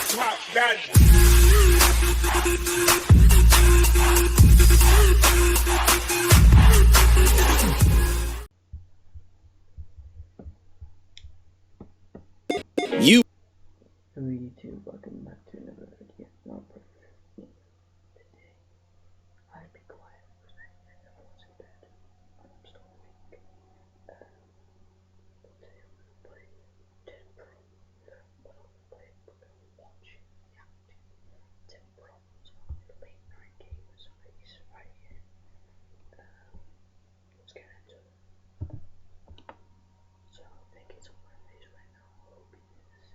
Drop that. You. Hello YouTube, welcome back to another video. Not perfect. Today, I'd be quiet because I was in bed. I'm still awake. Today I'm gonna play 10 Pro. We're gonna watch react 10 Pros on late night gamers face right here. Let's get into it. So I think it's on my face right now. I hope it is.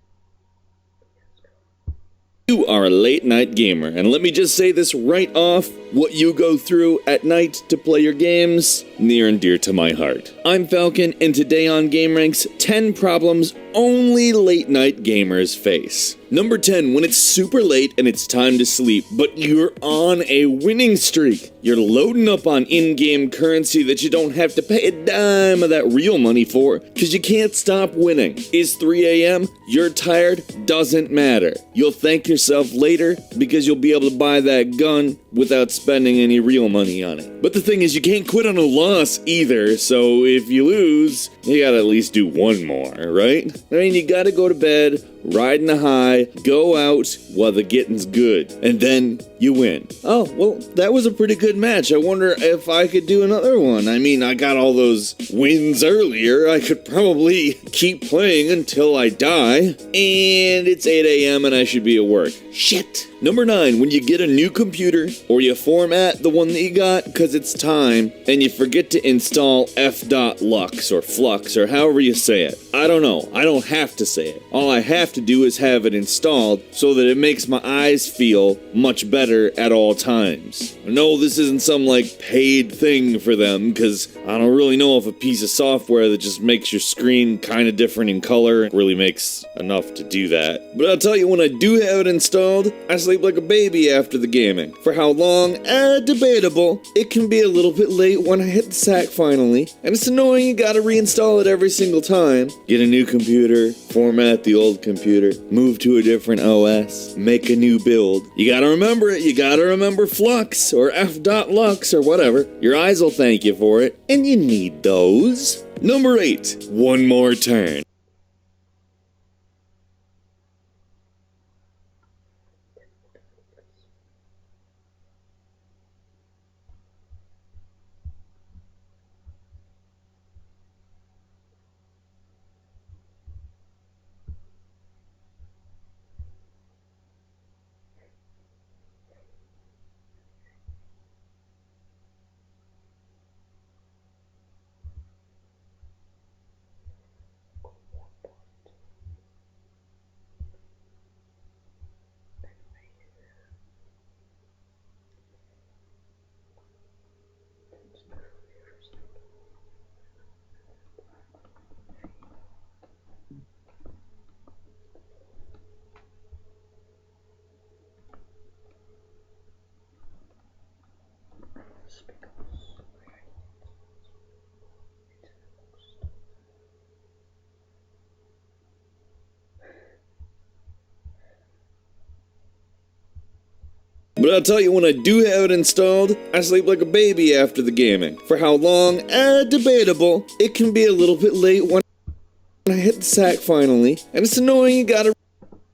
You are a late night gamer, and let me just say this right off, what you go through at night to play your games, near and dear to my heart. I'm Falcon, and today on Game Ranks, 10 problems only late night gamers face. Number 10, when it's super late and it's time to sleep, but you're on a winning streak. You're loading up on in-game currency that you don't have to pay a dime of that real money for, because you can't stop winning. Is 3 a.m., you're tired, doesn't matter. You'll thank yourself later because you'll be able to buy that gun without spending any real money on it. But the thing is, you can't quit on a loss either, so if you lose, you gotta at least do one more, right? I mean, you gotta go to bed, riding a high, go out while the getting's good, and then you win. Oh, well, that was a pretty good match. I wonder if I could do another one. I mean, I got all those wins earlier. I could probably keep playing until I die. And it's 8 a.m. and I should be at work. Shit. Number 9, when you get a new computer, or you format the one that you got because it's time, and you forget to install f.lux or flux or however you say it. I don't know. I don't have to say it. All I have to do is have it installed so that it makes my eyes feel much better at all times. No, this isn't some like paid thing for them, because I don't really know if a piece of software that just makes your screen kind of different in color really makes enough to do that. But I'll tell you, when I do have it installed, I sleep like a baby after the gaming. For how long? Debatable. It can be a little bit late when I hit the sack finally, and it's annoying you gotta reinstall it every single time. Get a new computer, format the old computer, move to a different OS, make a new build. You gotta remember it, you gotta remember Flux, or f.lux, or whatever. Your eyes will thank you for it, and you need those. Number 8, one more turn. But I'll tell you, when I do have it installed, I sleep like a baby after the gaming. For how long? Debatable. It can be a little bit late when I hit the sack finally, and it's annoying you gotta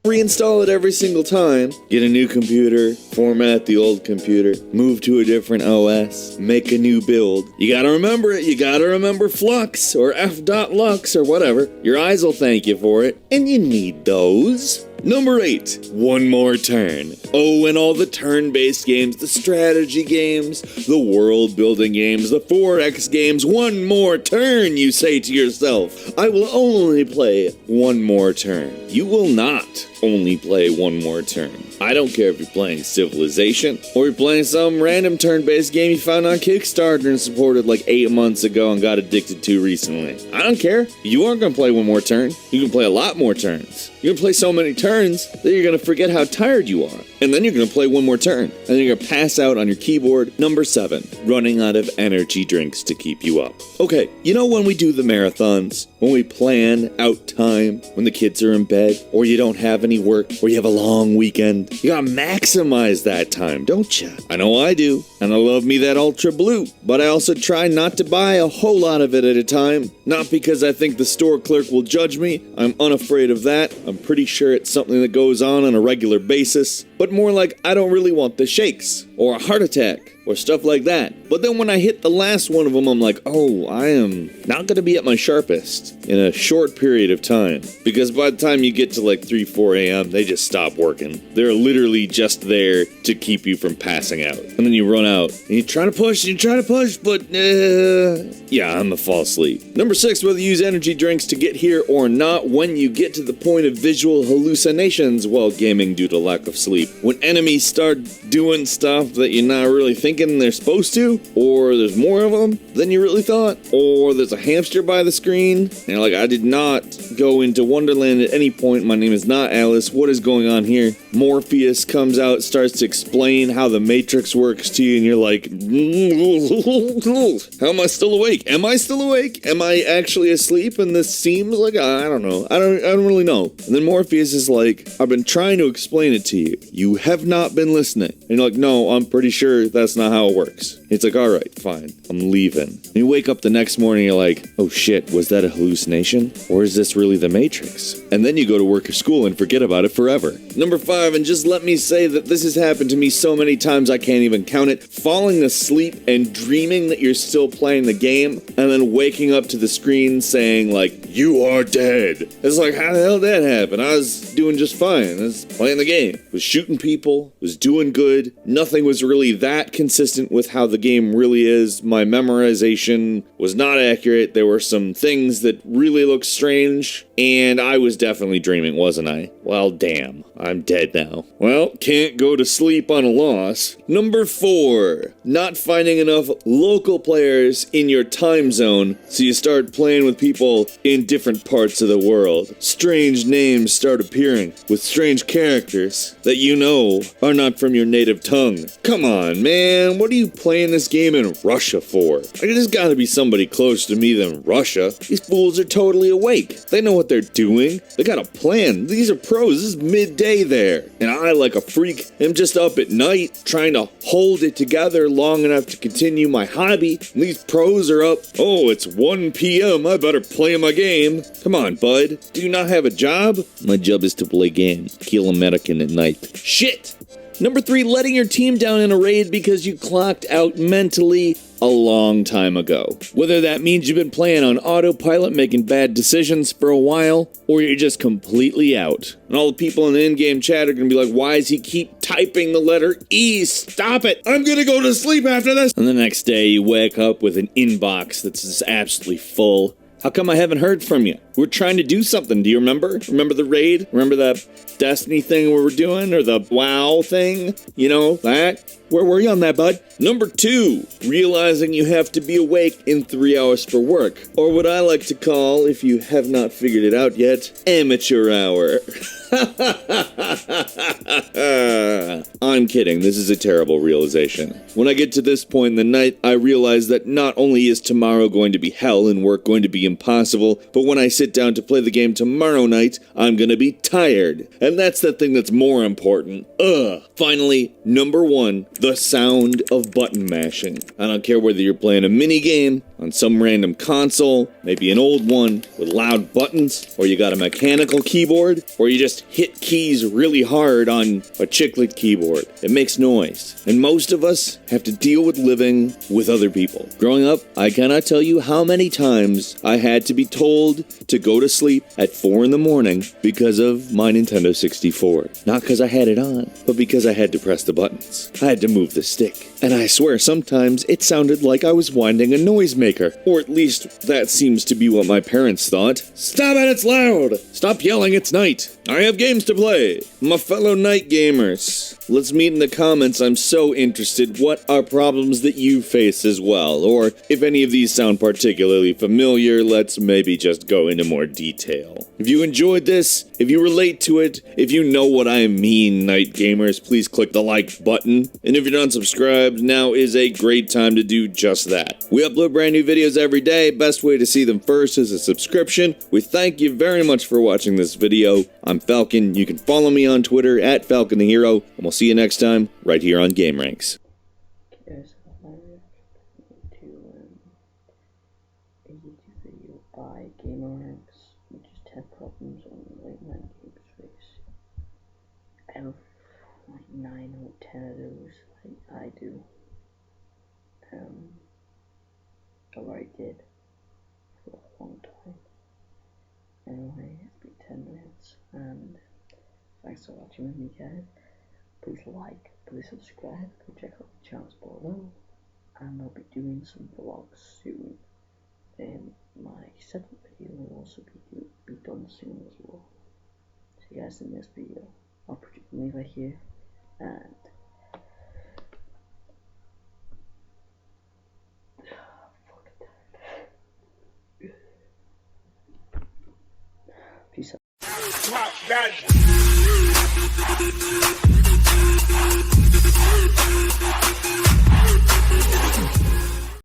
reinstall it every single time. Get a new computer, format the old computer, move to a different OS, make a new build. You gotta remember it, you gotta remember Flux, or f.lux, or whatever. Your eyes will thank you for it, and you need those. Number 8, one more turn. Oh, and all the turn-based games, the strategy games, the world-building games, the 4X games, one more turn, you say to yourself. I will only play one more turn. You will not only play one more turn. I don't care if you're playing Civilization, or you're playing some random turn-based game you found on Kickstarter and supported like 8 months ago and got addicted to recently. I don't care. You aren't going to play one more turn. You can play a lot more turns. You're going to play so many turns that you're going to forget how tired you are. And then you're going to play one more turn. And then you're going to pass out on your keyboard. Number 7, running out of energy drinks to keep you up. Okay, you know when we do the marathons, when we plan out time when the kids are in bed, or you don't have any work, or you have a long weekend. You gotta maximize that time, don't you? I know I do, and I love me that Ultra Blue, but I also try not to buy a whole lot of it at a time. Not because I think the store clerk will judge me, I'm unafraid of that. I'm pretty sure it's something that goes on a regular basis, but more like I don't really want the shakes, or a heart attack, or stuff like that. But then when I hit the last one of them, I'm like, oh, I am not going to be at my sharpest in a short period of time. Because by the time you get to like 3, 4 a.m., they just stop working. They're literally just there to keep you from passing out. And then you run out, and you try to push, but yeah, I'm gonna fall asleep. Number 6, whether you use energy drinks to get here or not, when you get to the point of visual hallucinations while gaming due to lack of sleep. When enemies start doing stuff that you're not really thinking they're supposed to, or there's more of them than you really thought, or there's a hamster by the screen, and you're like, I did not go into Wonderland at any point, my name is not Alice, what is going on here? Morpheus comes out, starts to explain how the Matrix works to you, and you're like, how am I still awake? Am I still awake? Am I actually asleep? And this seems like, I don't know. I don't really know. And then Morpheus is like, I've been trying to explain it to you. You have not been listening. And you're like, no, I'm pretty sure that's not how it works. It's like, all right, fine, I'm leaving. And you wake up the next morning, you're like, oh shit, was that a hallucination? Or is this really the Matrix? And then you go to work or school and forget about it forever. Number 5, and just let me say that this has happened to me so many times I can't even count it, falling asleep and dreaming that you're still playing the game, and then waking up to the screen saying like, you are dead. It's like, how the hell did that happen? I was doing just fine. I was playing the game. Was shooting people, was doing good. Nothing was really that consistent with how the game really is. My memorization was not accurate. There were some things that really looked strange, and I was definitely dreaming, wasn't I? Well, damn. I'm dead now. Well, can't go to sleep on a loss. Number 4, not finding enough local players in your time zone, so you start playing with people in different parts of the world. Strange names start appearing with strange characters that you know are not from your native tongue. Come on, man, what are you playing this game in Russia for? There's gotta be somebody closer to me than Russia. These fools are totally awake. They know what they're doing. They got a plan. These are pros. This is midday there. And I, like a freak, am just up at night trying to hold it together long enough to continue my hobby. And these pros are up, oh, it's 1 p.m. I better play my game. Come on, bud. Do you not have a job? My job is to play games. Kill American at night. Shit! Number 3, letting your team down in a raid because you clocked out mentally a long time ago. Whether that means you've been playing on autopilot, making bad decisions for a while, or you're just completely out. And all the people in the in-game chat are gonna be like, why does he keep typing the letter E? Stop it! I'm gonna go to sleep after this! And the next day you wake up with an inbox that's just absolutely full. How come I haven't heard from you? We're trying to do something. Do you remember? Remember the raid? Remember that Destiny thing we were doing? Or the WoW thing? You know, that? Where were you on that, bud? Number 2, realizing you have to be awake in 3 hours for work. Or what I like to call, if you have not figured it out yet, amateur hour. I'm kidding, this is a terrible realization. When I get to this point in the night, I realize that not only is tomorrow going to be hell and work going to be impossible, but when I sit down to play the game tomorrow night, I'm gonna be tired. And that's the thing that's more important. Finally, number 1, the sound of button mashing. I don't care whether you're playing a mini game on some random console, maybe an old one with loud buttons, or you got a mechanical keyboard, or you just hit keys really hard on a chiclet keyboard. It makes noise. And most of us have to deal with living with other people. Growing up, I cannot tell you how many times I had to be told to go to sleep at 4 in the morning because of my Nintendo 64. Not because I had it on, but because I had to press the buttons. I had to move the stick. And I swear sometimes it sounded like I was winding a noisemaker. Or at least that seems to be what my parents thought. Stop it, it's loud! Stop yelling, it's night! I have games to play! My fellow night gamers, let's meet in the comments. I'm so interested. What are problems that you face as well? Or if any of these sound particularly familiar, let's maybe just go into more detail. If you enjoyed this, if you relate to it, if you know what I mean, night gamers, please click the like button. And if you're not subscribed, now is a great time to do just that. We upload brand new videos every day. Best way to see them first is a subscription. We thank you very much for watching this video. I'm Falcon. You can follow me on Twitter at Falcon the Hero, and we'll see you next time right here on Game Ranks. Here's my reaction to a YouTube video by Gamer Ranks, which is 10 problems on late night games face. I have like 9 or 10 of those, like I do. Or I did for a long time. Anyway, it's been 10 minutes, and thanks for watching with me, guys. Please like, please subscribe, go check out the channels below, and I'll be doing some vlogs soon. And my second video will also be done soon as well. See you guys in this video. I'll put Levi here, and peace out.